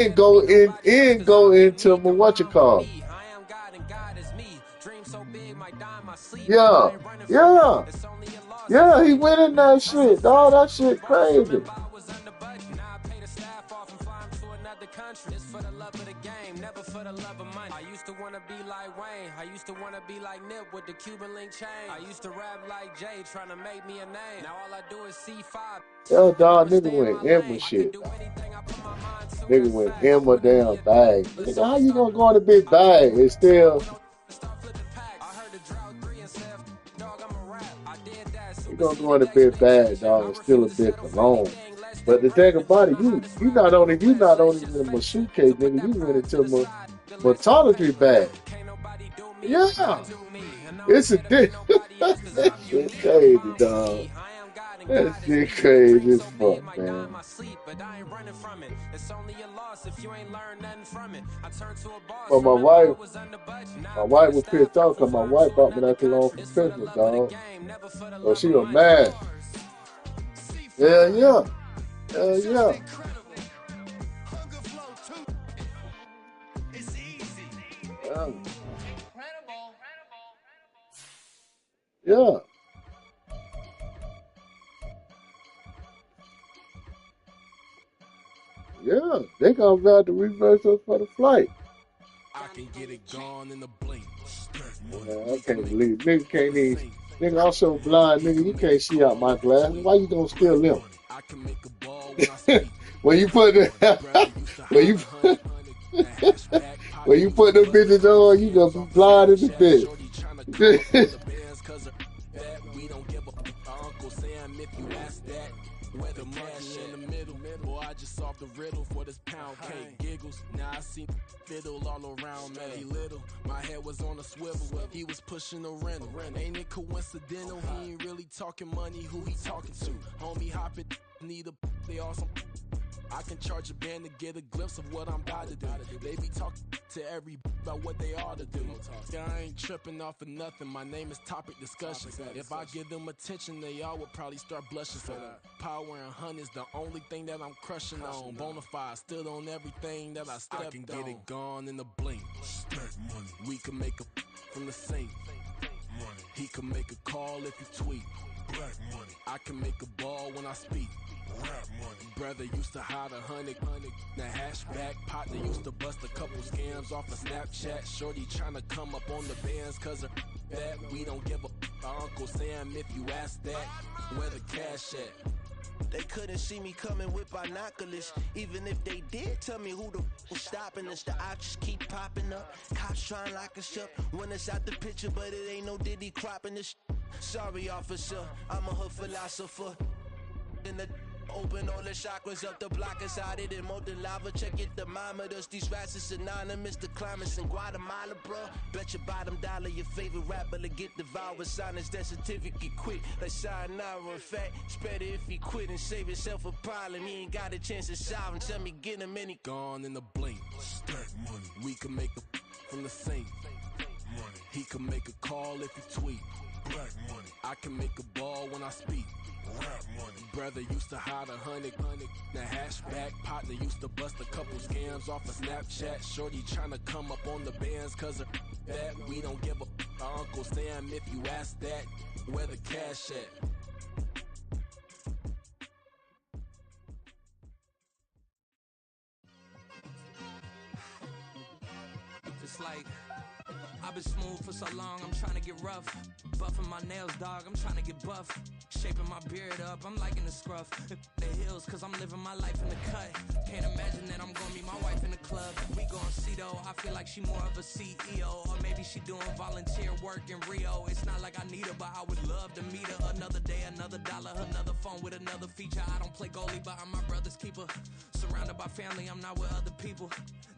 and go into my what you call. Yeah, yeah, yeah. He went in that shit. All that shit crazy. Hell, dog, nigga went in my shit. Nigga went in my damn bag. Nigga, how you gonna go in a big bag and still you gonna go in a big bag, dog, and still a big cologne? But the thing about it, you not only in my suitcase, nigga, you went into my toiletry bag. Yeah, it's a dick. That shit crazy, dog. That shit crazy as fuck, man. But my wife was pissed off because my wife bought me that cologne for Christmas, dog. So she was mad. Hell yeah. Hell yeah. Yeah. Yeah. Yeah. They gonna have to reverse us for the flight. Man, I can't believe nigga can't even nigga I'm so blind, nigga, you can't see out my glass. Why you gonna steal them? when you put the when you when you put them bitches on, you gonna be blind in the bitch. They couldn't see me coming with binoculars. Even if they did, tell me who the was stopping us. The options keep popping up. Cops trying to lock us up. When it's out the picture, but it ain't no Diddy cropping this. Sorry, officer, I'm a hood philosopher. In the open all the chakras up the block inside it and molten lava. Check it, thermometers. These rats is anonymous. The climates in Guatemala, bro. Bet your bottom dollar your favorite rapper to get devoured. Sign his death certificate quick. Like sayonara. In fact, it's better if he quit and save himself a problem. He ain't got a chance to solve him. Tell me, get him any gone in the blink. Stack money. We can make a from the sink. Money. He can make a call if he tweet. Black money. I can make a ball when I speak. Rap money. Brother used to hide 100. The hashback partner used to bust a couple scams off of Snapchat. Shorty tryna come up on the bands cause of that. We don't give a Uncle Sam if you ask that. Where the cash at? It's like I've been smooth for so long, I'm trying to get rough. Buffing my nails, dog, I'm trying to get buff. Shaping my beard up, I'm liking the scruff. The hills, cause I'm living my life in the cut. Can't imagine that I'm gonna meet my wife in the club. We gon' see though, I feel like she more of a CEO. Or maybe she doing volunteer work in Rio. It's not like I need her, but I would love to meet her. Another day, another dollar, another phone with another feature. I don't play goalie, but I'm my brother's keeper. Surrounded by family, I'm not with other people.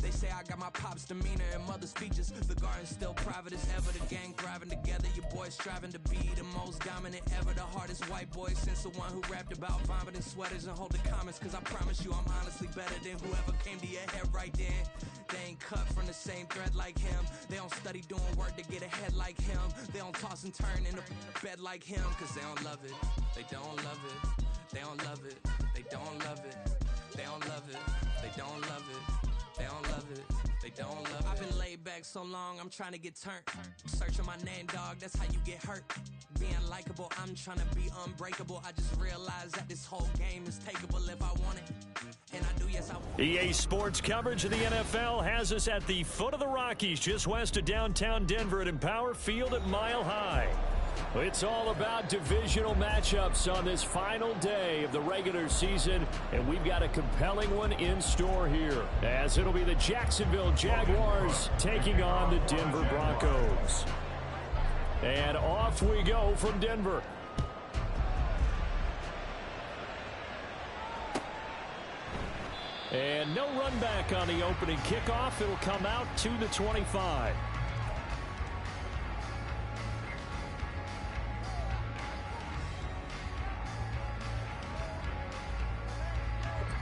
They say I got my pop's demeanor and mother's features. The garden's still private as ever. The gang thriving together. Your boys striving to be the most dominant ever. The hardest white boy since the one who rapped about vomiting sweaters and holding comments. Cause I promise you I'm honestly better than whoever came to your head right then. They ain't cut from the same thread like him. They don't study doing work to get ahead like him. They don't toss and turn in a bed like him. Cause they don't love it. They don't love it. They don't love it. They don't love it. They don't love it. They don't love it. back so long, I'm trying to get turned. Searching my name, dog, that's how you get hurt. Being likable, I'm trying to be unbreakable. I just realized that this whole game is takeable if I want it. And I do, yes, I want. EA Sports coverage of the NFL has us at the foot of the Rockies, just west of downtown Denver at Empower Field at Mile High. It's all about divisional matchups on this final day of the regular season, and we've got a compelling one in store here, as it'll be the Jacksonville Jaguars taking on the Denver Broncos. And off we go from Denver. And no run back on the opening kickoff. It'll come out to the 25.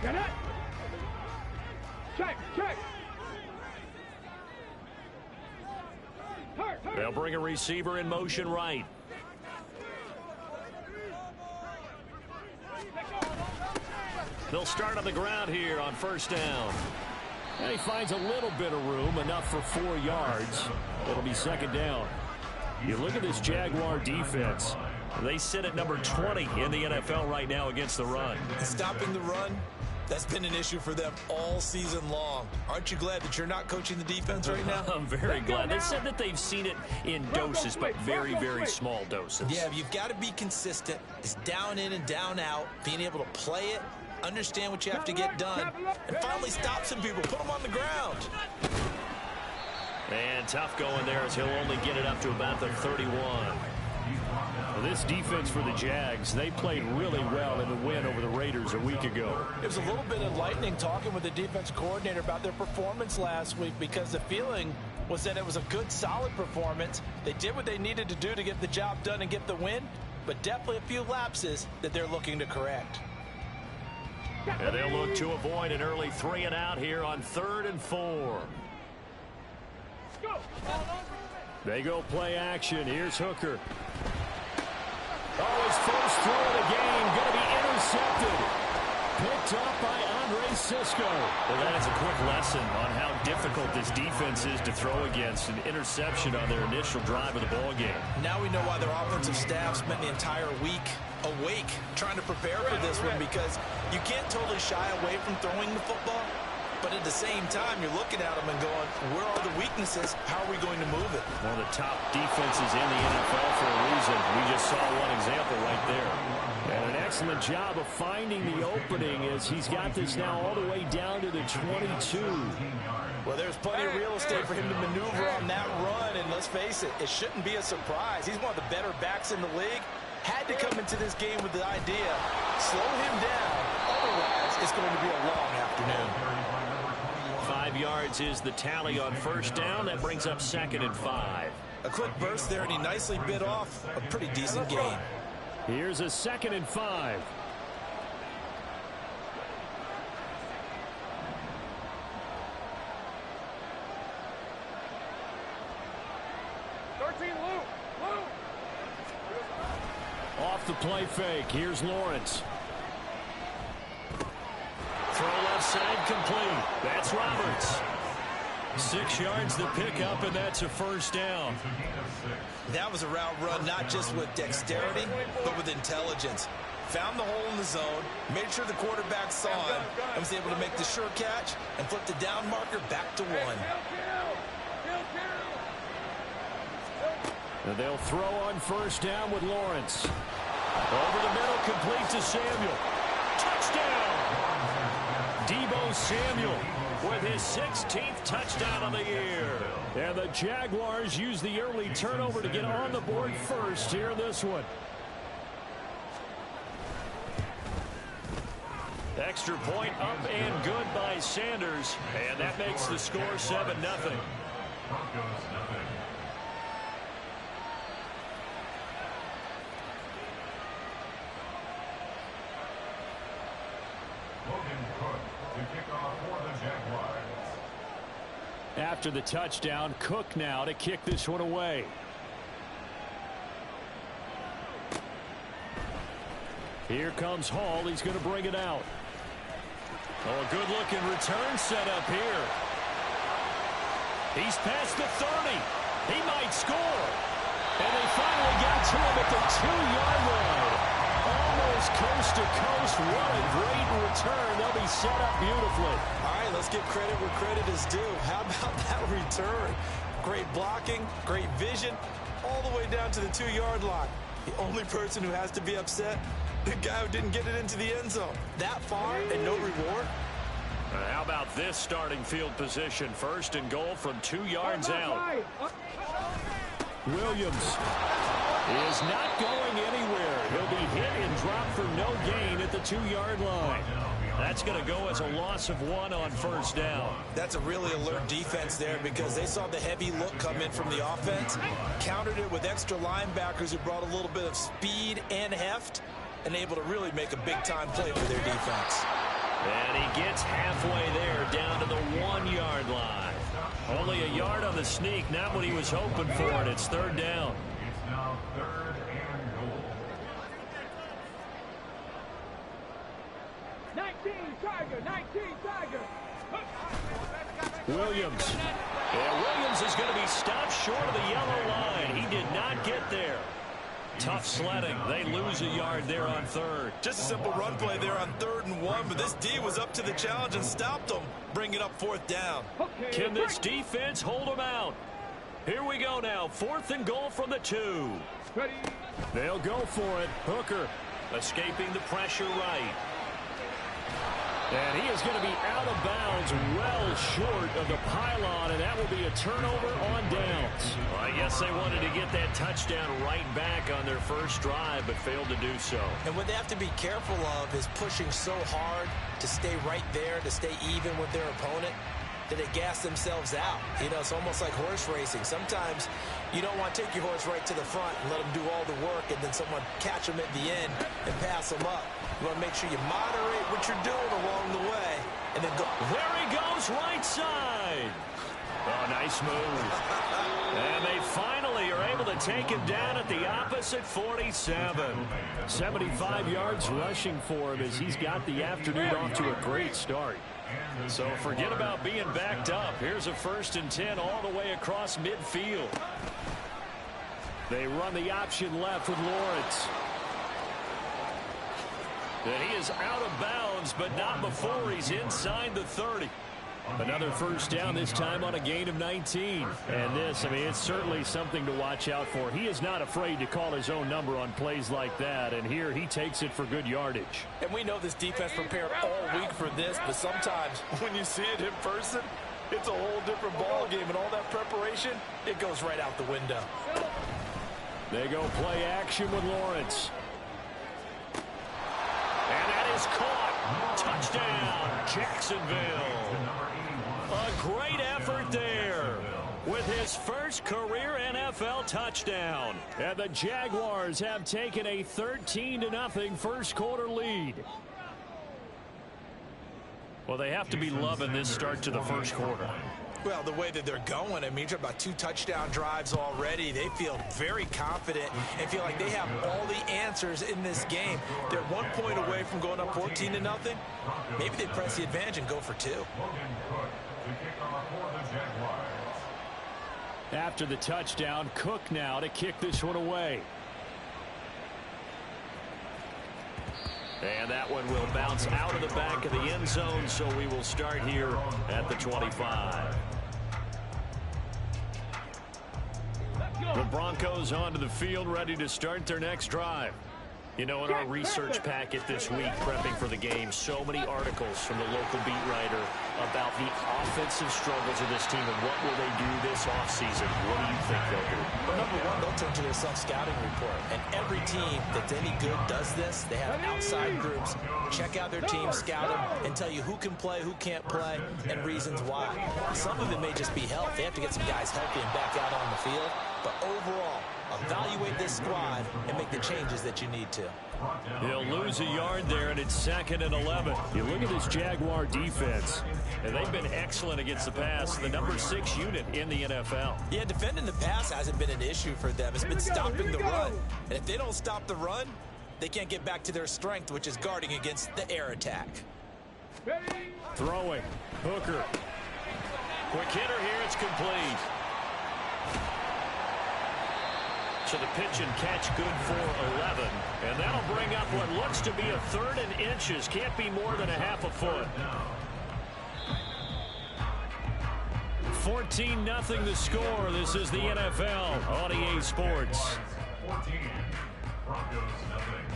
Get it! Check! They'll bring a receiver in motion right. They'll start on the ground here on first down. And he finds a little bit of room, enough for 4 yards. It'll be second down. You look at this Jaguar defense. They sit at number 20 in the NFL right now against the run. Stopping the run, that's been an issue for them all season long. Aren't you glad that you're not coaching the defense right now? I'm very glad. They said that they've seen it in doses, but very, very small doses. Yeah, you've got to be consistent. It's down in and down out, being able to play it, understand what you have to get done, and finally stop some people, put them on the ground. And tough going there as he'll only get it up to about the 31. Well, this defense for the Jags, they played really well in the win over the Raiders a week ago. It was a little bit enlightening talking with the defense coordinator about their performance last week, because the feeling was that it was a good, solid performance. They did what they needed to do to get the job done and get the win, but definitely a few lapses that they're looking to correct. And they'll look to avoid an early 3 and out here on 3rd and 4. They go play action. Here's Hooker. Oh, his first throw of the game going to be intercepted. Picked up by Andre Sisco. Well, that is a quick lesson on how difficult this defense is to throw against. An interception on their initial drive of the ball game. Now we know why their offensive staff spent the entire week awake trying to prepare for this one, because you can't totally shy away from throwing the football, but at the same time you're looking at them and going, where are the weaknesses? How are we going to move it? One of the top defenses in the NFL for a reason. We just saw one example right there. And an excellent job of finding the opening as he's got this now all the way down to the 22. Well, there's plenty of real estate for him to maneuver on that run, and let's face it, it shouldn't be a surprise. He's one of the better backs in the league. Had to come into this game with the idea, slow him down, otherwise it's going to be a long afternoon. 5 yards is the tally on first down. That brings up 2nd and 5. A quick burst there, and he nicely bit off a pretty decent gain. Here's a 2nd and 5. Off the play fake. Here's Lawrence. Throw left side complete. That's Roberts. 6 yards to pick up, and that's a first down. That was a route run not just with dexterity, but with intelligence. Found the hole in the zone, made sure the quarterback saw him, and was able to make the sure catch and flip the down marker back to 1. And they'll throw on first down with Lawrence. Over the middle, complete to Samuel. Touchdown! Deebo Samuel with his 16th touchdown of the year. And the Jaguars use the early turnover to get on the board first here in this one. Extra point up and good by Sanders. And that makes the score 7-0. After the touchdown, Cook now to kick this one away. Here comes Hall. He's going to bring it out. Oh, a good-looking return set up here. He's past the 30. He might score. And they finally got to him at the 2-yard line. Almost coast to coast. What a great return. They'll be set up beautifully. All right, let's give credit where credit is due. How about that return? Great blocking, great vision, all the way down to the 2-yard line. The only person who has to be upset, the guy who didn't get it into the end zone. That far and no reward. How about this starting field position? 1st and goal from 2 yards out. Williams is not going anywhere. He'll be hit and dropped for no gain at the 2-yard line. That's going to go as a loss of 1 on 1st down. That's a really alert defense there because they saw the heavy look come in from the offense, countered it with extra linebackers who brought a little bit of speed and heft, and able to really make a big-time play for their defense. And he gets halfway there, down to the 1-yard line. Only a yard on the sneak, not what he was hoping for, and it's 3rd down. It's now 3rd and goal. 19 Tiger. Williams. Yeah, Williams is going to be stopped short of the yellow line. He did not get there. Tough sledding. They lose a yard there on 3rd. Just a simple run play there on 3rd and 1, but this D was up to the challenge and stopped them, bringing up 4th down. Can this defense hold them out? Here we go now. 4th and goal from the 2. They'll go for it. Hooker escaping the pressure right. And he is going to be out of bounds, well short of the pylon, and that will be a turnover on downs. Well, I guess they wanted to get that touchdown right back on their first drive, but failed to do so. And what they have to be careful of is pushing so hard to stay right there, to stay even with their opponent, that they gas themselves out. You know, it's almost like horse racing. Sometimes you don't want to take your horse right to the front and let them do all the work, and then someone catch them at the end and pass them up. You want to make sure you moderate what you're doing along the way, and then go. There he goes, right side. Oh, nice move. And they finally are able to take him down at the opposite 47. 75 yards rushing for him as he's got the afternoon off to a great start. So forget about being backed up. Here's a 1st and 10 all the way across midfield. They run the option left with Lawrence. And he is out of bounds, but not before he's inside the 30. Another 1st down, this time on a gain of 19. And this, I mean, it's certainly something to watch out for. He is not afraid to call his own number on plays like that. And here he takes it for good yardage. And we know this defense prepared all week for this, but sometimes when you see it in person, it's a whole different ball game. And all that preparation, it goes right out the window. They go play action with Lawrence. And that is caught. Touchdown, Jacksonville. A great effort there with his first career NFL touchdown. And the Jaguars have taken a 13-0 first quarter lead. Well, they have to be loving this start to the first quarter. Well, the way that they're going, I mean, you're about 2 touchdown drives already. They feel very confident and feel like they have all the answers in this game. They're 1 point away from going up 14-0. Maybe they press the advantage and go for 2. After the touchdown, Cook now to kick this one away. And that one will bounce out of the back of the end zone, so we will start here at the 25. The Broncos onto the field, ready to start their next drive. You know, in our research packet this week, prepping for the game, so many articles from the local beat writer about the offensive struggles of this team and what will they do this offseason. What do you think they'll do? Well, number one, they'll turn to their self-scouting report. And every team that's any good does this. They have outside groups. Check out their team, scout them, and tell you who can play, who can't play, and reasons why. Some of it may just be health. They have to get some guys healthy and back out on the field. But overall, evaluate this squad and make the changes that you need to. He'll lose a yard there, and it's 2nd and 11. You look at this Jaguar defense, and they've been excellent against the pass, the number 6 unit in the NFL. Yeah, defending the pass hasn't been an issue for them. It's been stopping the run. And if they don't stop the run, they can't get back to their strength, which is guarding against the air attack. Throwing. Hooker. Quick hitter here. It's complete. So the pitch and catch good for 11. And that'll bring up what looks to be a 3rd and inches. Can't be more than a half a foot. 14-0 the score. This is the NFL on EA Sports. 14, Broncos nothing.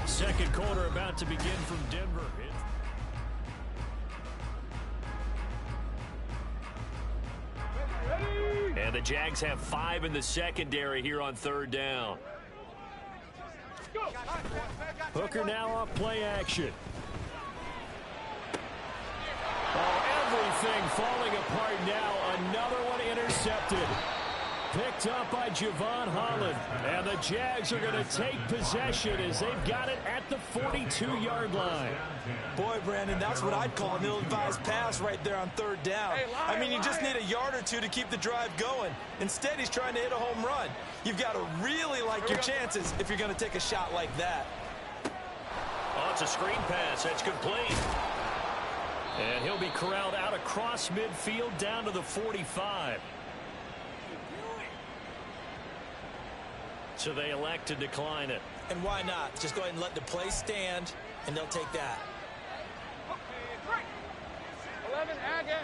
Second quarter about to begin from Denver. And the Jags have 5 in the secondary here on 3rd down. Hooker now off play action. Oh, everything falling apart now. Another one intercepted. Picked up by Javon Holland. And the Jags are going to take possession as they've got it at the 42-yard line. Boy, Brandon, that's what I'd call an ill-advised pass right there on 3rd down. I mean, you just need a yard or two to keep the drive going. Instead, he's trying to hit a home run. You've got to really like your chances if you're going to take a shot like that. Oh, it's a screen pass. That's complete. And he'll be corralled out across midfield down to the 45. So they elect to decline it. And why not? Just go ahead and let the play stand, and they'll take that. 11, Agate.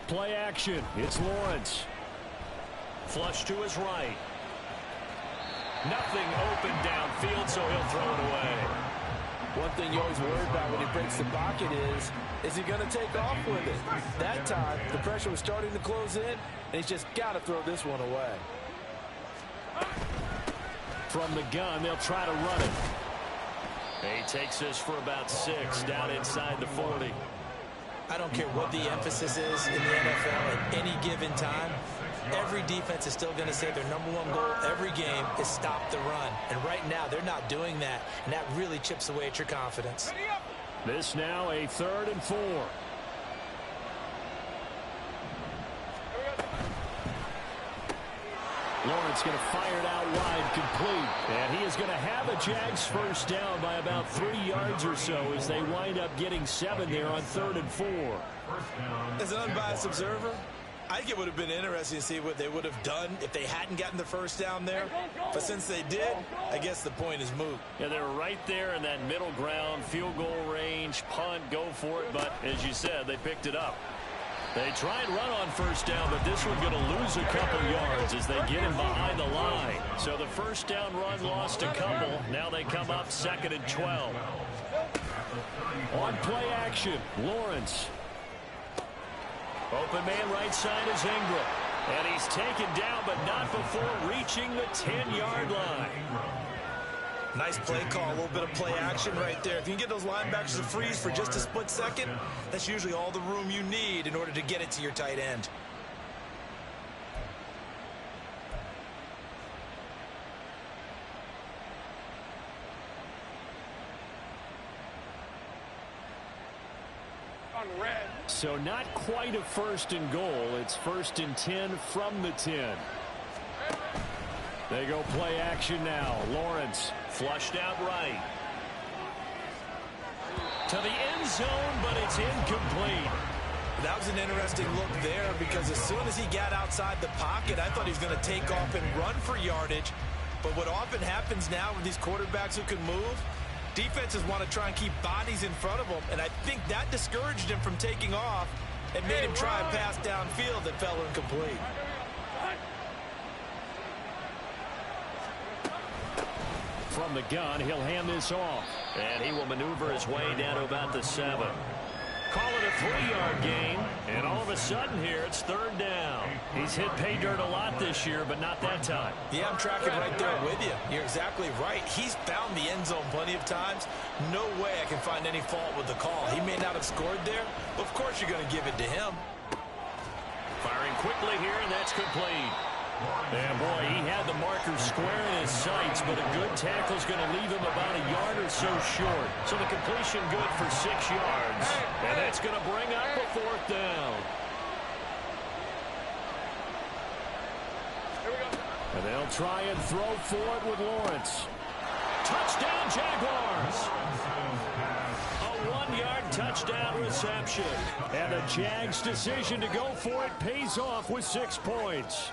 Play action. It's Lawrence. Flush to his right. Nothing open downfield, so he'll throw it away. One thing you always worry about when he breaks the pocket is he going to take off with it? That time, the pressure was starting to close in, and he's just got to throw this one away. From the gun, they'll try to run it. He takes this for about 6 down inside the 40. I don't care what the emphasis is in the NFL at any given time. Every defense is still going to say their #1 goal every game is stop the run. And right now, they're not doing that, and that really chips away at your confidence. This now a 3rd and 4. Lawrence going to fire it out wide, complete. And he is going to have a Jags first down by about 3 yards or so as they wind up getting 7 there on 3rd and 4. As an unbiased observer, I think it would have been interesting to see what they would have done if they hadn't gotten the first down there. But since they did, I guess the point is moot. Yeah, they were right there in that middle ground, field goal range, punt, go for it. But as you said, they picked it up. They try and run on first down, but this one's going to lose a couple yards as they get him behind the line. So the first down run lost a couple. Now they come up 2nd and 12. On play action, Lawrence. Open man right side is Ingram. And he's taken down, but not before reaching the 10-yard line. Nice play call, a little bit of play action right there. If you can get those linebackers to freeze for just a split second, that's usually all the room you need in order to get it to your tight end. So not quite a 1st and goal. It's 1st and 10 from the 10. They go play action now. Lawrence flushed out right. To the end zone, but it's incomplete. That was an interesting look there because as soon as he got outside the pocket, I thought he was going to take off and run for yardage. But what often happens now with these quarterbacks who can move, defenses want to try and keep bodies in front of them, and I think that discouraged him from taking off and made him try a pass downfield that fell incomplete. From the gun, he'll hand this off. And he will maneuver his way down to about the 7. Call it a 3-yard gain. And all of a sudden here, it's 3rd down. He's hit pay dirt a lot this year, but not that time. Yeah, I'm tracking right there with you. You're exactly right. He's found the end zone plenty of times. No way I can find any fault with the call. He may not have scored there, but of course you're going to give it to him. Firing quickly here, and that's complete. And boy, he had the marker square in his sights, but a good tackle is going to leave him about a yard or so short. So the completion good for 6 yards. And that's going to bring up a 4th down. And they'll try and throw for it with Lawrence. Touchdown, Jaguars. A touchdown reception. And the Jags' decision to go for it pays off with 6 points.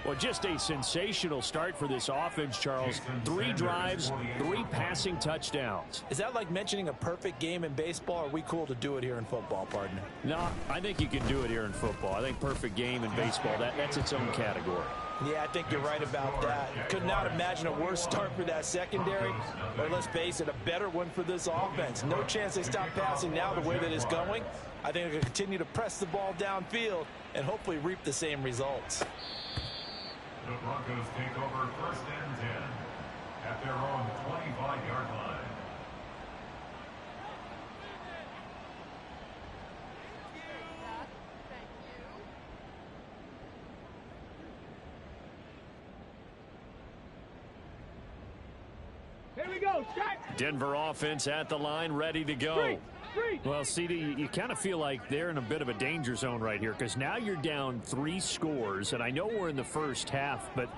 Well, just a sensational start for this offense, Charles. 3 drives, 3 passing touchdowns. Is that like mentioning a perfect game in baseball? Or are we cool to do it here in football, partner? No, I think you can do it here in football. I think perfect game in baseball, that's its own category. Yeah, I think you're right about that. Could not imagine a worse start for that secondary, or let's face it, a better one for this offense. No chance they stop passing now the way that it's going. I think they're going to continue to press the ball downfield and hopefully reap the same results. The Broncos take over 1st and 10 at their own 25-yard line. Here we go. Denver offense at the line, ready to go. Well, CD, you kind of feel like they're in a bit of a danger zone right here because now you're down 3 scores, and I know we're in the first half, but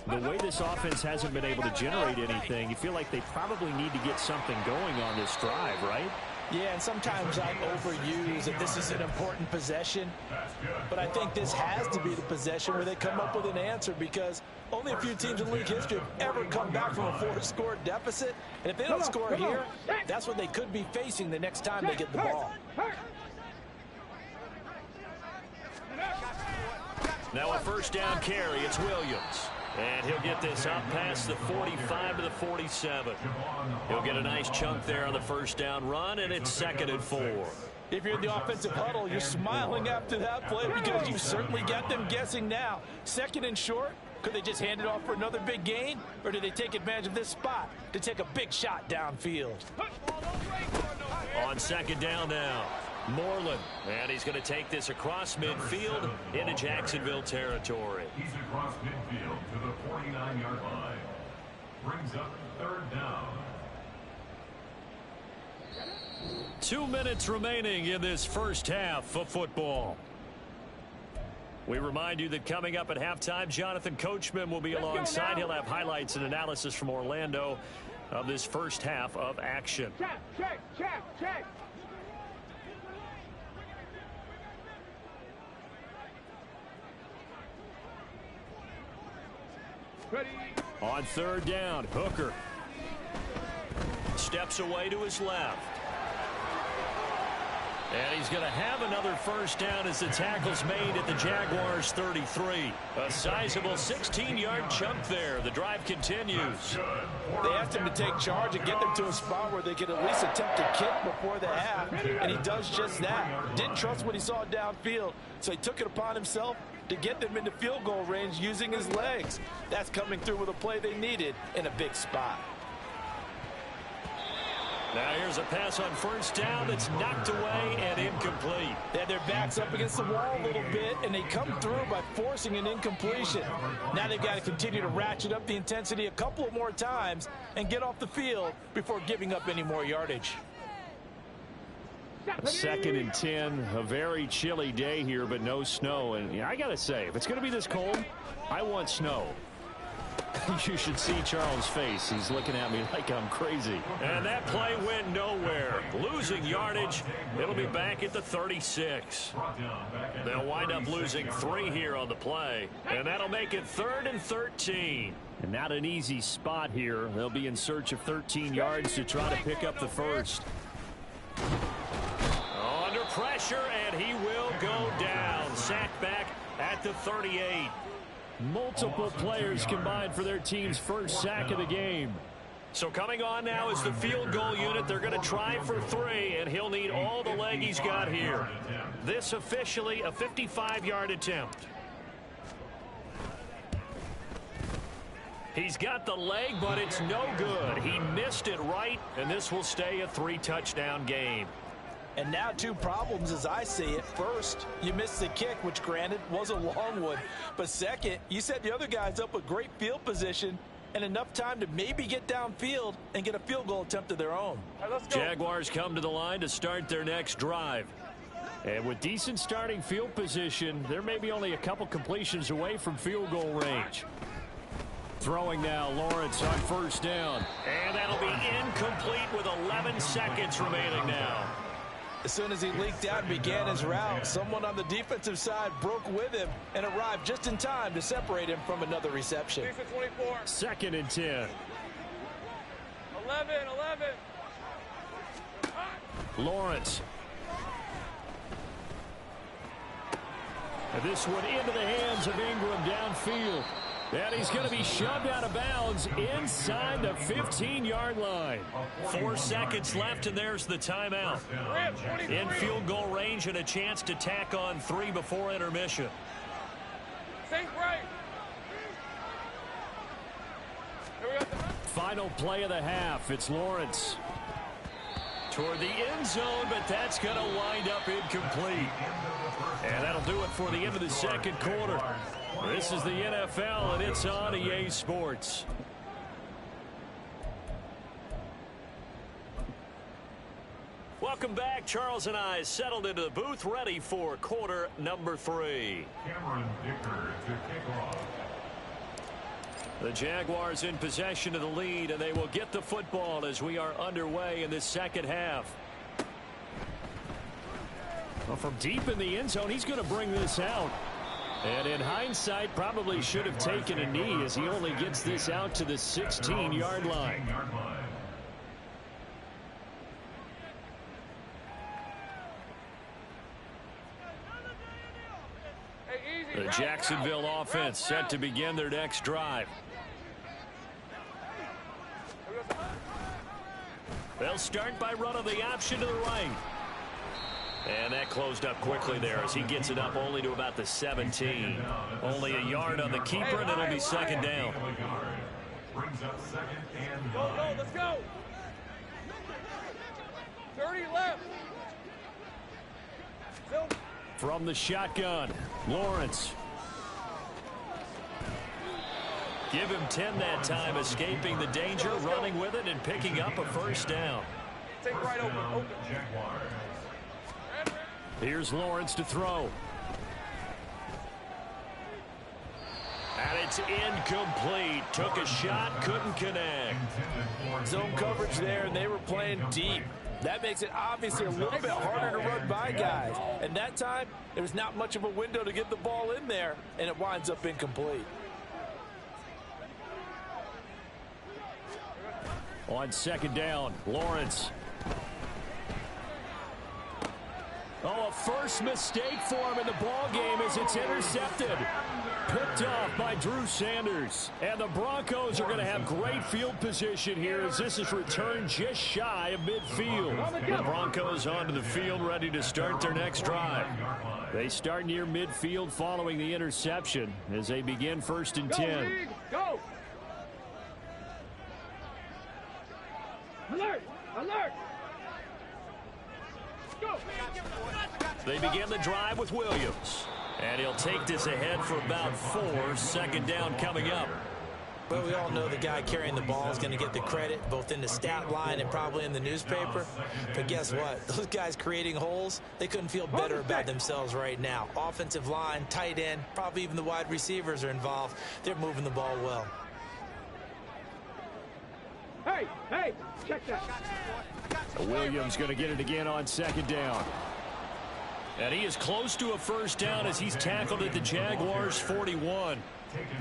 the way this offense hasn't been able to generate anything, you feel like they probably need to get something going on this drive, right? Yeah, and sometimes I overuse that this is an important possession, but I think this has to be the possession where they come up with an answer because only a few teams in league history have ever come back from a 4-score deficit, and if they don't score here, that's what they could be facing the next time they get the ball. Now a 1st down carry, it's Williams. And he'll get this up past the 45 to the 47. He'll get a nice chunk there on the 1st down run, and it's 2nd and 4. If you're in the offensive huddle, you're smiling after that play because you certainly got them guessing now. 2nd and short, could they just hand it off for another big gain? Or do they take advantage of this spot to take a big shot downfield? On 2nd down now, Moreland. And he's going to take this across midfield into Jacksonville territory. He's across midfield to the 49-yard line. Brings up 3rd down. 2 minutes remaining in this first half of football. We remind you that coming up at halftime, Jonathan Coachman will be alongside. He'll have highlights and analysis from Orlando of this first half of action. Check. Ready. On 3rd down, Hooker steps away to his left. And he's going to have another 1st down as the tackle's made at the Jaguars' 33. A sizable 16-yard chunk there. The drive continues. They asked him to take charge and get them to a spot where they could at least attempt a kick before the half, and he does just that. Didn't trust what he saw downfield, so he took it upon himself to get them into field goal range using his legs. That's coming through with a play they needed in a big spot. Now here's a pass on 1st down that's knocked away and incomplete. They had their backs up against the wall a little bit, and they come through by forcing an incompletion. Now they've got to continue to ratchet up the intensity a couple of more times and get off the field before giving up any more yardage. 2nd and 10, a very chilly day here, but no snow. And I got to say, if it's going to be this cold, I want snow. You should see Charles' face. He's looking at me like I'm crazy. And that play went nowhere. Losing yardage. It'll be back at the 36. They'll wind up losing 3 here on the play. And that'll make it 3rd and 13. And not an easy spot here. They'll be in search of 13 yards to try to pick up the 1st. Under pressure, and he will go down. Sacked back at the 38. Multiple players combined for their team's 1st sack of the game. So coming on now is the field goal unit. They're going to try for 3, and he'll need all the leg he's got here. This officially a 55-yard attempt. He's got the leg, but it's no good. He missed it right, and this will stay a 3-touchdown game. And now 2 problems as I see it. First, you missed the kick, which granted was a long one. But second, you set the other guys up with great field position and enough time to maybe get downfield and get a field goal attempt of their own. Right, let's go. Jaguars come to the line to start their next drive. And with decent starting field position, they're maybe only a couple completions away from field goal range. Throwing now, Lawrence on first down. And that'll be incomplete with 11 seconds remaining now. As soon as he leaked out and began his route, someone on the defensive side broke with him and arrived just in time to separate him from another reception. 24. 2nd and 10. 11. Lawrence. And this one into the hands of Ingram downfield. And he's going to be shoved out of bounds inside the 15-yard line. 4 seconds left, and there's the timeout. In field goal range and a chance to tack on 3 before intermission. Think right. Here we go. Final play of the half. It's Lawrence toward the end zone, but that's going to wind up incomplete. And that'll do it for the end of the second quarter. This is the NFL, and it's on EA Sports. Welcome back. Charles and I settled into the booth, ready for quarter number 3. Cameron Dicker to kick off. The Jaguars in possession of the lead, and they will get the football as we are underway in this second half. Well, from deep in the end zone, he's going to bring this out. And in hindsight, probably should have taken a knee as he only gets this out to the 16-yard line. The Jacksonville offense set to begin their next drive. They'll start by running the option to the right. And that closed up quickly there as he gets it up only to about the 17. Only a yard on the keeper, and it'll be 2nd down. Brings up 2nd and 9. Go, let's go. 30 left. From the shotgun, Lawrence. Give him 10 that time, escaping the danger, running with it, and picking up a first down. Take right open. Jaguars. Here's Lawrence to throw. And it's incomplete. Took a shot, couldn't connect. Zone coverage there, and they were playing deep. That makes it obviously a little bit harder to run by guys. And that time, there was not much of a window to get the ball in there, and it winds up incomplete. On 2nd down, Lawrence. Oh, a first mistake for him in the ball game as it's intercepted. Picked off by Drew Sanders. And the Broncos are going to have great field position here as this is returned just shy of midfield. The Broncos onto the field ready to start their next drive. They start near midfield following the interception as they begin 1st and 10. Go. Alert. Alert. Go. They begin the drive with Williams. And he'll take this ahead for about 4. 2nd down coming up. But we all know the guy carrying the ball is going to get the credit, both in the stat line and probably in the newspaper. But guess what? Those guys creating holes, they couldn't feel better about themselves right now. Offensive line, tight end, probably even the wide receivers are involved. They're moving the ball well. Hey, check that. Williams going to get it again on 2nd down. And he is close to a first down as he's tackled at the Jaguars' 41.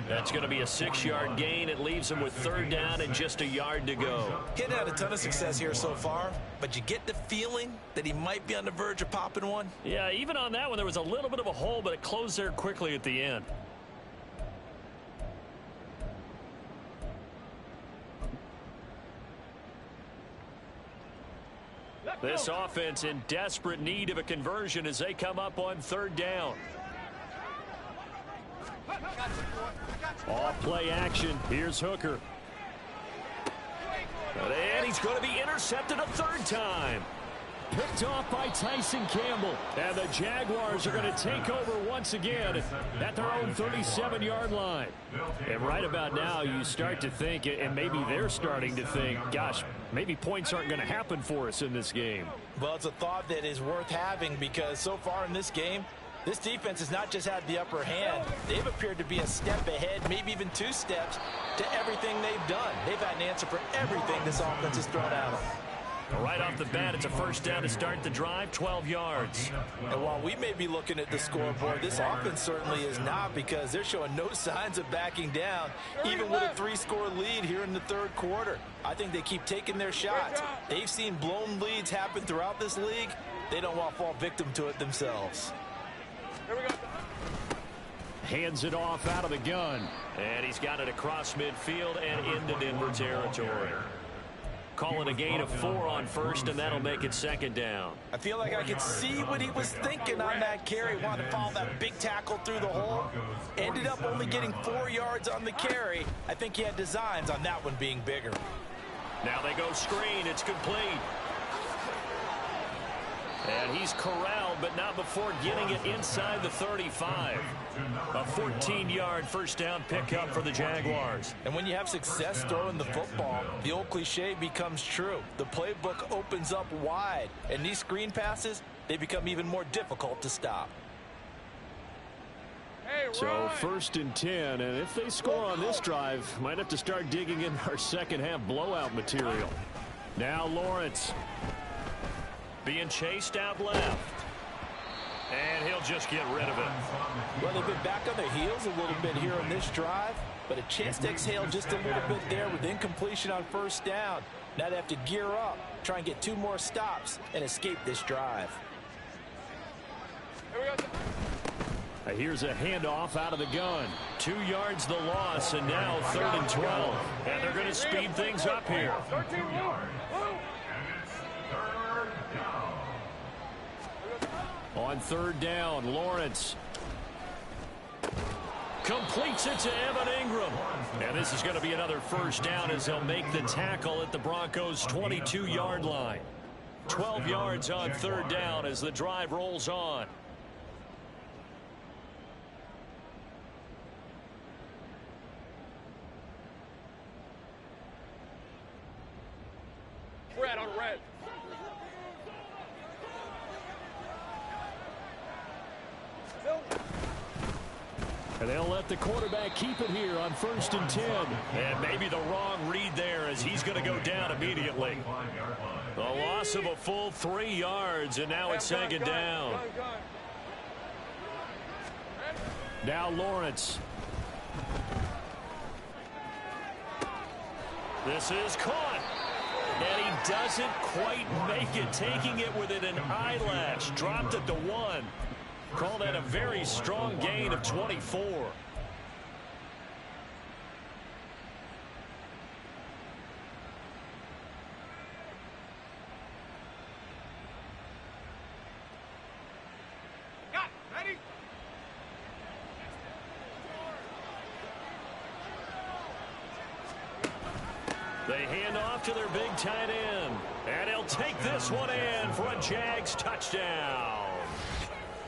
That's going to be a 6-yard gain. It leaves him with 3rd down and just a yard to go. Getting had a ton of success here so far, but you get the feeling that he might be on the verge of popping one. Yeah, even on that one, there was a little bit of a hole, but it closed there quickly at the end. This offense in desperate need of a conversion as they come up on 3rd down. Off play action. Here's Hooker. And he's going to be intercepted a 3rd time. Picked off by Tyson Campbell. And the Jaguars are going to take over once again at their own 37-yard line. And right about now, you start to think, and maybe they're starting to think, gosh, maybe points aren't going to happen for us in this game. Well, it's a thought that is worth having because so far in this game, This defense has not just had the upper hand. They've appeared to be a step ahead, maybe even 2 steps, to everything they've done. They've had an answer for everything this offense has thrown at them. Right off the bat, it's a first down to start the drive, 12 yards. And while we may be looking at the scoreboard, this offense certainly is not, because they're showing no signs of backing down, even with a 3-score lead here in the 3rd quarter. I think they keep taking their shots. They've seen blown leads happen throughout this league. They don't want to fall victim to it themselves. Here we go. Hands it off out of the gun. And he's got it across midfield and into Denver territory. Calling a gain of 4 on first, and that'll make it 2nd down. I feel like I could see what he was thinking on that carry. Wanted to follow that big tackle through the hole. Ended up only getting 4 yards on the carry. I think he had designs on that one being bigger. Now they go screen. It's complete. And he's corralled, but not before getting it inside the 35. A 14-yard first down pickup for the Jaguars. And when you have success throwing the football, the old cliche becomes true. The playbook opens up wide, and these screen passes, they become even more difficult to stop. So 1st and 10, and if they score on this drive, might have to start digging in our second-half blowout material. Now Lawrence being chased out left. And he'll just get rid of it. Well, they've been back on their heels a little bit here on this drive, but a chance to exhale just a little bit there with incompletion on first down. Now they have to gear up, try and get 2 more stops, and escape this drive. Here we go. Here's a handoff out of the gun. 2 yards the loss, and now 3rd and 12. And they're going to speed things up here. 13, move. On 3rd down, Lawrence completes it to Evan Ingram. And this is going to be another first down as he'll make the tackle at the Broncos' 22-yard line. 12 yards on 3rd down as the drive rolls on. Red on red. And they'll let the quarterback keep it here on 1st and 10. And maybe the wrong read there as he's going to go down immediately. The loss of a full 3 yards, and now it's 2nd down. Now Lawrence. This is caught. And he doesn't quite make it, taking it within an eyelash. Dropped it to 1. Call that a very strong gain of 24. Ready? They hand off to their big tight end. And he'll take this one in for a Jags touchdown.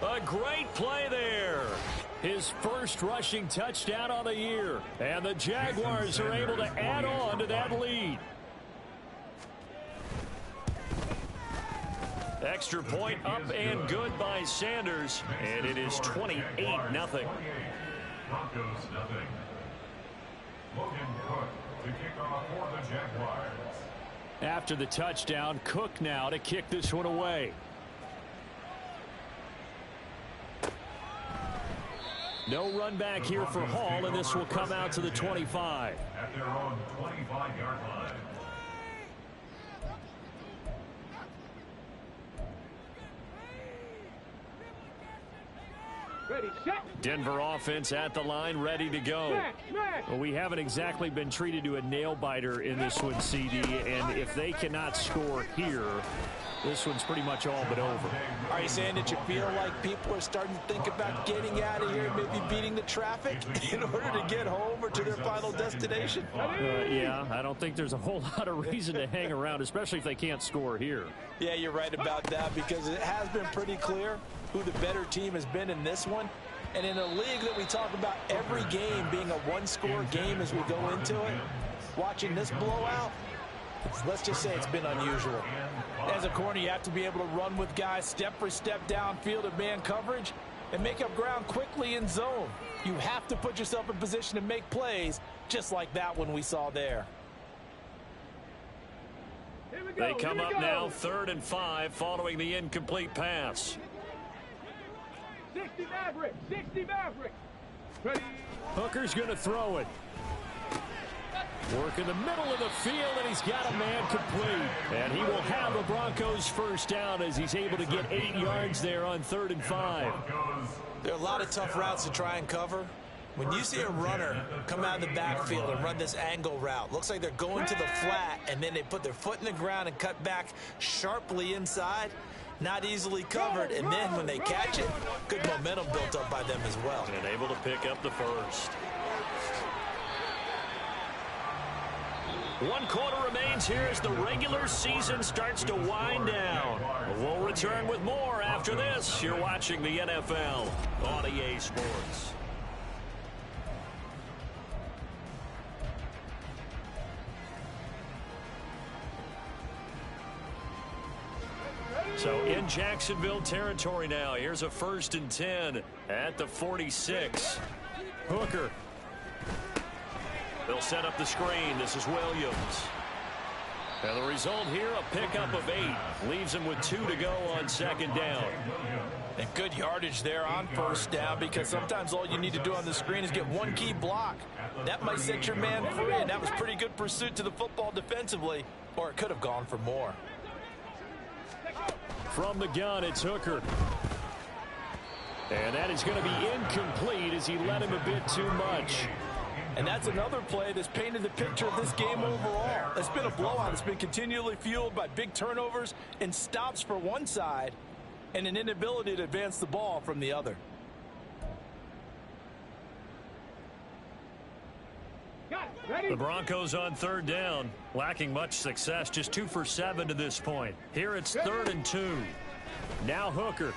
A great play there. His first rushing touchdown on the year. And the Jaguars are able to add on to that lead. Extra point up and good by Sanders. And it is 28-0. Broncos nothing. Logan Cook to kick off for the Jaguars. After the touchdown, Cook now to kick this one away. No run back here for Hall, and this will come out to the 25. At their own 25-yard line. Ready, set. Denver offense at the line, ready to go. Well, we haven't exactly been treated to a nail-biter in this one, CD, and if they cannot score here, this one's pretty much all but over. Are you saying that you feel like people are starting to think about getting out of here, maybe beating the traffic in order to get home or to their final destination? Yeah, I don't think there's a whole lot of reason to hang around, especially if they can't score here. Yeah, you're right about that, because it has been pretty clear who the better team has been in this one. And in a league that we talk about every game being a one-score game as we go into it, watching this blowout, let's just say it's been unusual. As a corner, you have to be able to run with guys step for step downfield in man coverage. and make up ground quickly in zone. You have to put yourself in position to make plays, just like that one we saw there. They come up now 3rd and 5 following the incomplete pass. 60 Maverick. 60 Maverick. Ready. Hooker's going to throw it. Work in the middle of the field, and he's got a man complete. And he will have the Broncos first down as he's able to get 8 yards there on 3rd and 5. There are a lot of tough routes to try and cover. When you see a runner come out of the backfield and run this angle route, looks like they're going to the flat, and then they put their foot in the ground and cut back sharply inside. Not easily covered, and then when they catch it, good momentum built up by them as well. And able to pick up the first. 1 quarter remains here as the regular season starts to wind down. We'll return with more after this. You're watching the NFL on EA Sports. So in Jacksonville territory now. Here's a 1st and 10 at the 46. Hooker. They'll set up the screen. This is Williams. And the result here, a pickup of 8. Leaves him with 2 to go on 2nd down. And good yardage there on 1st down, because sometimes all you need to do on the screen is get 1 key block. That might set your man free, and that was pretty good pursuit to the football defensively, or it could have gone for more. From the gun, it's Hooker. And that is going to be incomplete as he led him a bit too much. And that's another play that's painted the picture of this game overall. It's been a blowout. It's been continually fueled by big turnovers and stops for one side and an inability to advance the ball from the other. The Broncos on 3rd down, lacking much success, just 2 for 7 to this point. Here it's 3rd and 2. Now Hooker.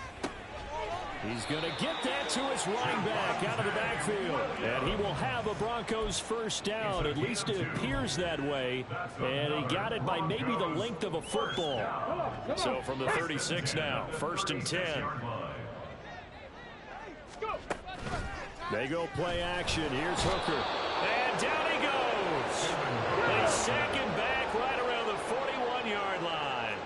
He's going to get that to his running back out of the backfield. And he will have a Broncos first down. At least it appears that way. And he got it by maybe the length of a football. So from the 36 now, 1st and 10. They go play action. Here's Hooker. And down he goes. They sack him back right around the 41-yard line.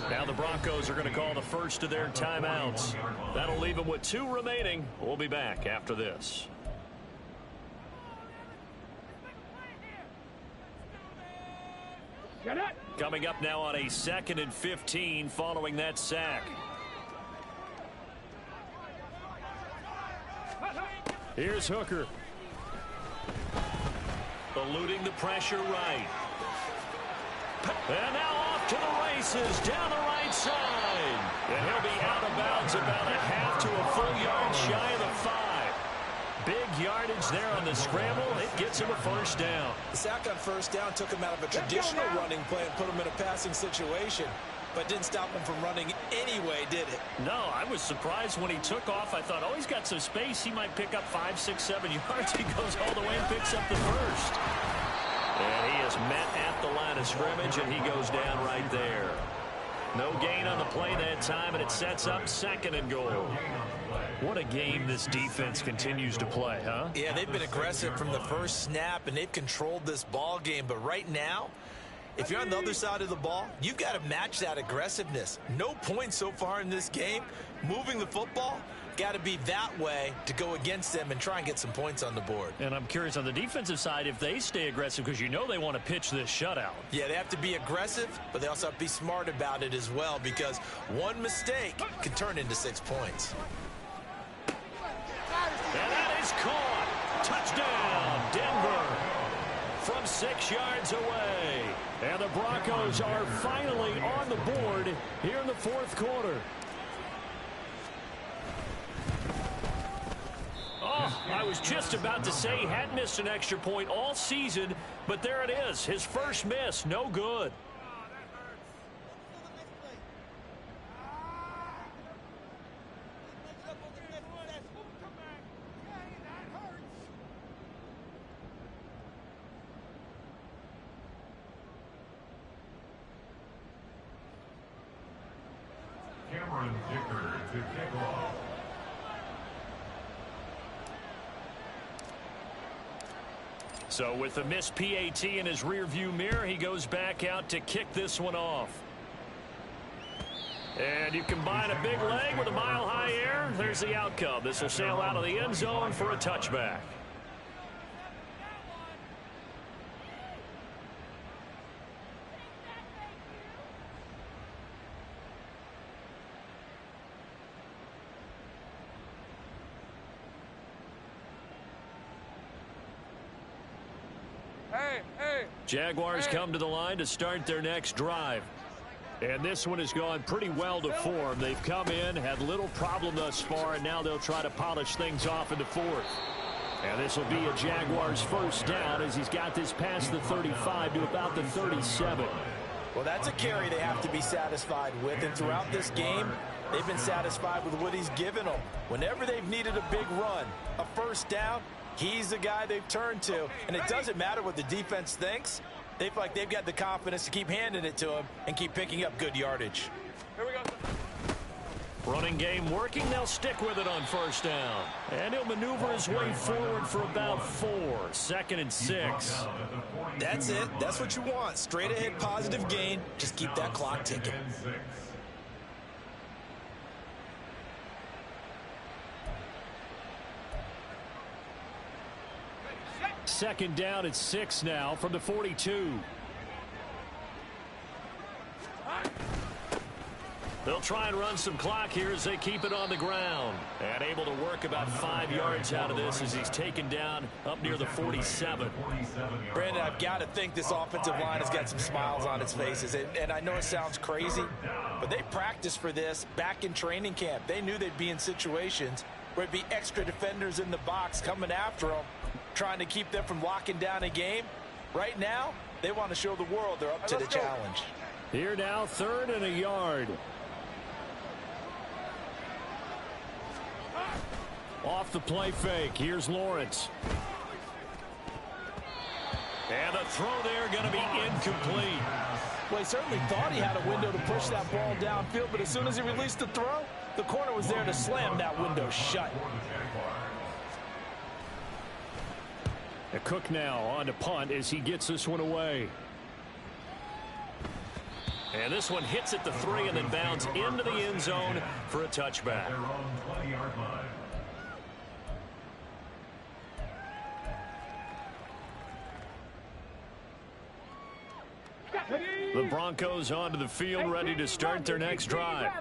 Now the Broncos are going to call the first of their timeouts. That'll leave them with 2 remaining. We'll be back after this. Coming up now on a 2nd and 15 following that sack. Here's Hooker. Eluding the pressure right. And now off to the races down the right side. And he'll be out of bounds about a half to a full yard shy of the 5. Big yardage there on the scramble. It gets him a first down. The sack on 1st down took him out of a traditional running play and put him in a passing situation, but didn't stop him from running anyway, did it? No, I was surprised when he took off. I thought, oh, he's got some space. He might pick up 5, 6, 7 yards. He goes all the way and picks up the first. And he is met at the line of scrimmage, and he goes down right there. No gain on the play that time, and it sets up 2nd and goal. What a game this defense continues to play, huh? Yeah, they've been aggressive from the first snap, and they've controlled this ball game. But right now, if you're on the other side of the ball, you've got to match that aggressiveness. No points so far in this game. Moving the football, got to be that way to go against them and try and get some points on the board. And I'm curious on the defensive side if they stay aggressive, because you know they want to pitch this shutout. Yeah, they have to be aggressive, but they also have to be smart about it as well, because one mistake can turn into 6 points. And that is caught. Touchdown, Denver. From 6 yards away. And the Broncos are finally on the board here in the 4th quarter. Oh, I was just about to say he hadn't missed an extra point all season, but there it is. His first miss, no good. Dicker to kick off. So with the missed PAT in his rearview mirror, he goes back out to kick this one off. And you combine a big leg with a mile-high air, there's the outcome. This will sail out of the end zone for a touchback. Jaguars come to the line to start their next drive. And this one has gone pretty well to form. They've come in, had little problem thus far, and now they'll try to polish things off in the fourth. And this will be a Jaguars first down as he's got this past the 35 to about the 37. Well, that's a carry they have to be satisfied with. And throughout this game, they've been satisfied with what he's given them. Whenever they've needed a big run, a first down, he's the guy they've turned to. And it doesn't matter what the defense thinks. They feel like they've got the confidence to keep handing it to him and keep picking up good yardage. Here we go. Running game working. They'll stick with it on first down. And he'll maneuver his way forward for about 4. 2nd and 6. That's it. That's what you want. Straight ahead positive gain. Just keep that clock ticking. 2nd down at 6 now from the 42. They'll try and run some clock here as they keep it on the ground. And able to work about 5 yards out of this as he's taken down up near the 47. Brandon, I've got to think this offensive line has got some smiles on its faces. And I know it sounds crazy, but they practiced for this back in training camp. They knew they'd be in situations where it'd be extra defenders in the box coming after them, trying to keep them from locking down a game. Right now, they want to show the world they're up to the challenge. Here now, 3rd and a yard. Off the play fake. Here's Lawrence. And the throw there going to be incomplete. Well, he certainly thought he had a window to push that ball downfield, but as soon as he released the throw, the corner was there to slam that window shut. A Cook now on to punt as he gets this one away. And this one hits at the 3 and then bounds into the end zone for a touchback. The Broncos onto the field, ready to start their next drive.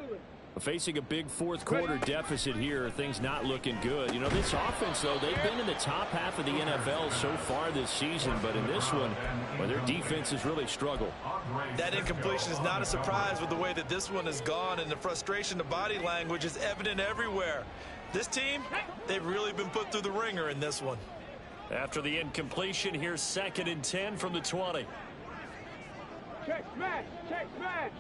Facing a big fourth quarter deficit here, things not looking good. You know, this offense, though, they've been in the top half of the NFL so far this season, but in this one, well, their defense has really struggled. That incompletion is not a surprise with the way that this one has gone, and the frustration, the body language is evident everywhere. This team, they've really been put through the ringer in this one. After the incompletion, here's 2nd and 10 from the 20. Check smash! Check smash!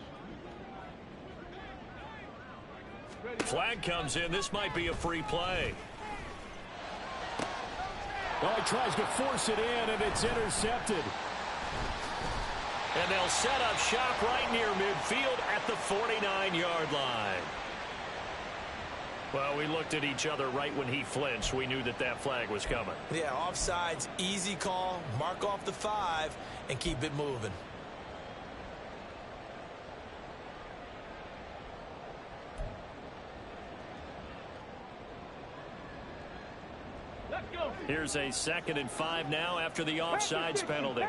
Flag comes in. This might be a free play. Oh, he tries to force it in, and it's intercepted. And they'll set up shop right near midfield at the 49-yard line. Well, we looked at each other right when he flinched. We knew that that flag was coming. Yeah, offsides, easy call, mark off the 5, and keep it moving. Here's a 2nd and 5 now after the offsides penalty.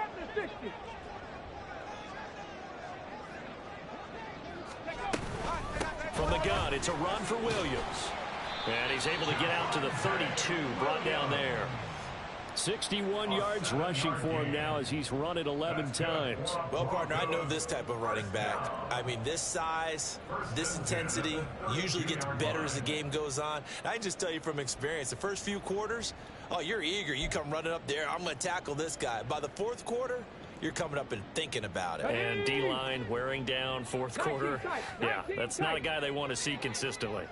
From the gun, it's a run for Williams. And he's able to get out to the 32, brought down there. 61 yards rushing for him now as he's run it 11 times. Well, partner, I know this type of running back. I mean, this size, this intensity usually gets better as the game goes on. And I just tell you from experience, the first few quarters, oh, you're eager. You come running up there, I'm going to tackle this guy. By the 4th quarter, you're coming up and thinking about it. And D-line wearing down 4th quarter. Yeah, that's not a guy they want to see consistently.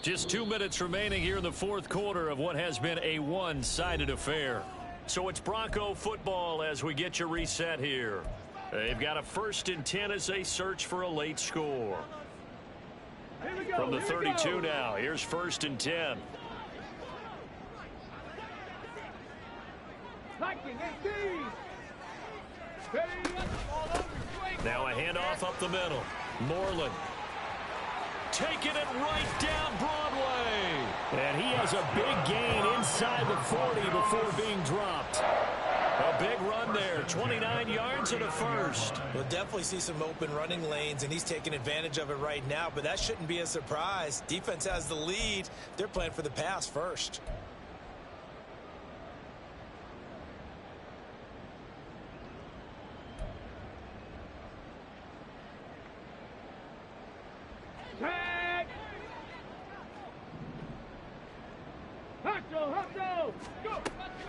Just 2 minutes remaining here in the 4th quarter of what has been a one-sided affair. So it's Bronco football as we get you reset here. They've got a 1st and 10 as they search for a late score. From the 32 now, here's 1st and 10. Now a handoff up the middle. Moreland taking it right down Broadway. And he has a big gain inside the 40 before being dropped. A big run there, 29 yards and a 1st. We'll definitely see some open running lanes, and he's taking advantage of it right now, but that shouldn't be a surprise. Defense has the lead. They're playing for the pass first.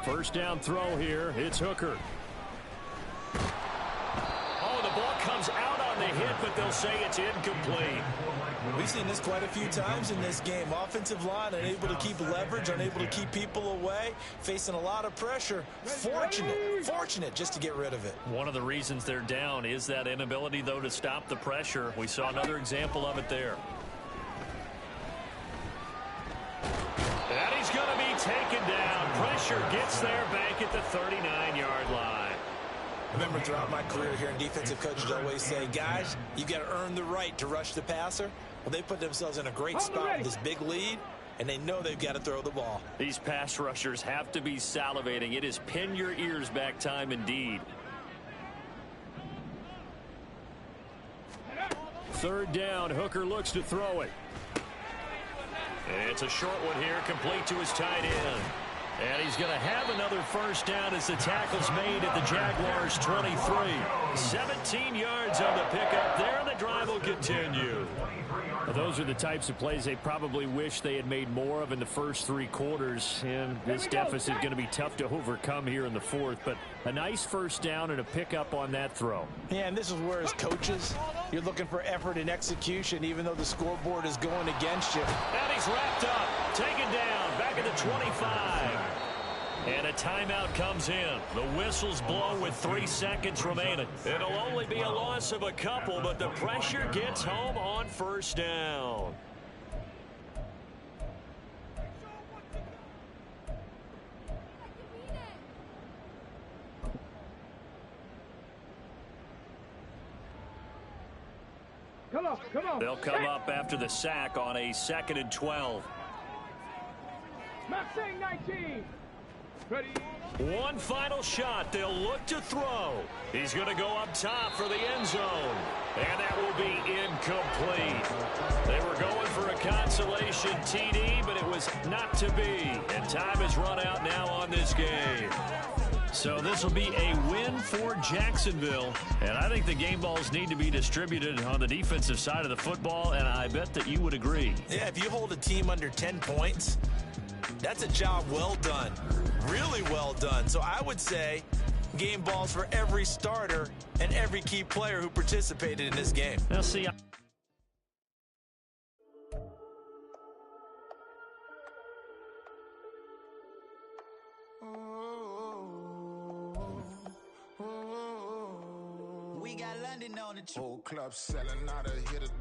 First down throw here. It's Hooker. Oh, the ball comes out on the hit, but they'll say it's incomplete. We've seen this quite a few times in this game. Offensive line unable to keep leverage, unable to keep people away, facing a lot of pressure. Fortunate just to get rid of it. One of the reasons they're down is that inability, though, to stop the pressure. We saw another example of it there. And he's going to be taken down. Pressure gets there back at the 39-yard line. I remember throughout my career here in defensive coaches always say, guys, you got to earn the right to rush the passer. Well, they put themselves in a great spot with this big lead, and they know they've got to throw the ball. These pass rushers have to be salivating. It is pin your ears back time indeed. 3rd down, Hooker looks to throw it. And it's a short one here, complete to his tight end. And he's going to have another 1st down as the tackle's made at the Jaguars' 23. 17 yards on the pickup there, and the drive will continue. Well, those are the types of plays they probably wish they had made more of in the first 3 quarters. And this deficit is going to be tough to overcome here in the 4th. But a nice 1st down and a pickup on that throw. Yeah, and this is where, as coaches, you're looking for effort and execution, even though the scoreboard is going against you. And he's wrapped up, taken down, back at the 25. And a timeout comes in. The whistles blow with 3 seconds remaining. It'll only be a loss of a couple, but the pressure gets home on 1st down. Come on. They'll come up after the sack on a 2nd and 12. Maxine 19. Ready. One final shot. They'll look to throw. He's going to go up top for the end zone. And that will be incomplete. They were going for a consolation TD, but it was not to be. And time has run out now on this game. So this will be a win for Jacksonville. And I think the game balls need to be distributed on the defensive side of the football, and I bet that you would agree. Yeah, if you hold a team under 10 points, that's a job well done. Really well done. So I would say game balls for every starter and every key player who participated in this game. Now, see, We got London on the Whole club selling out of hit a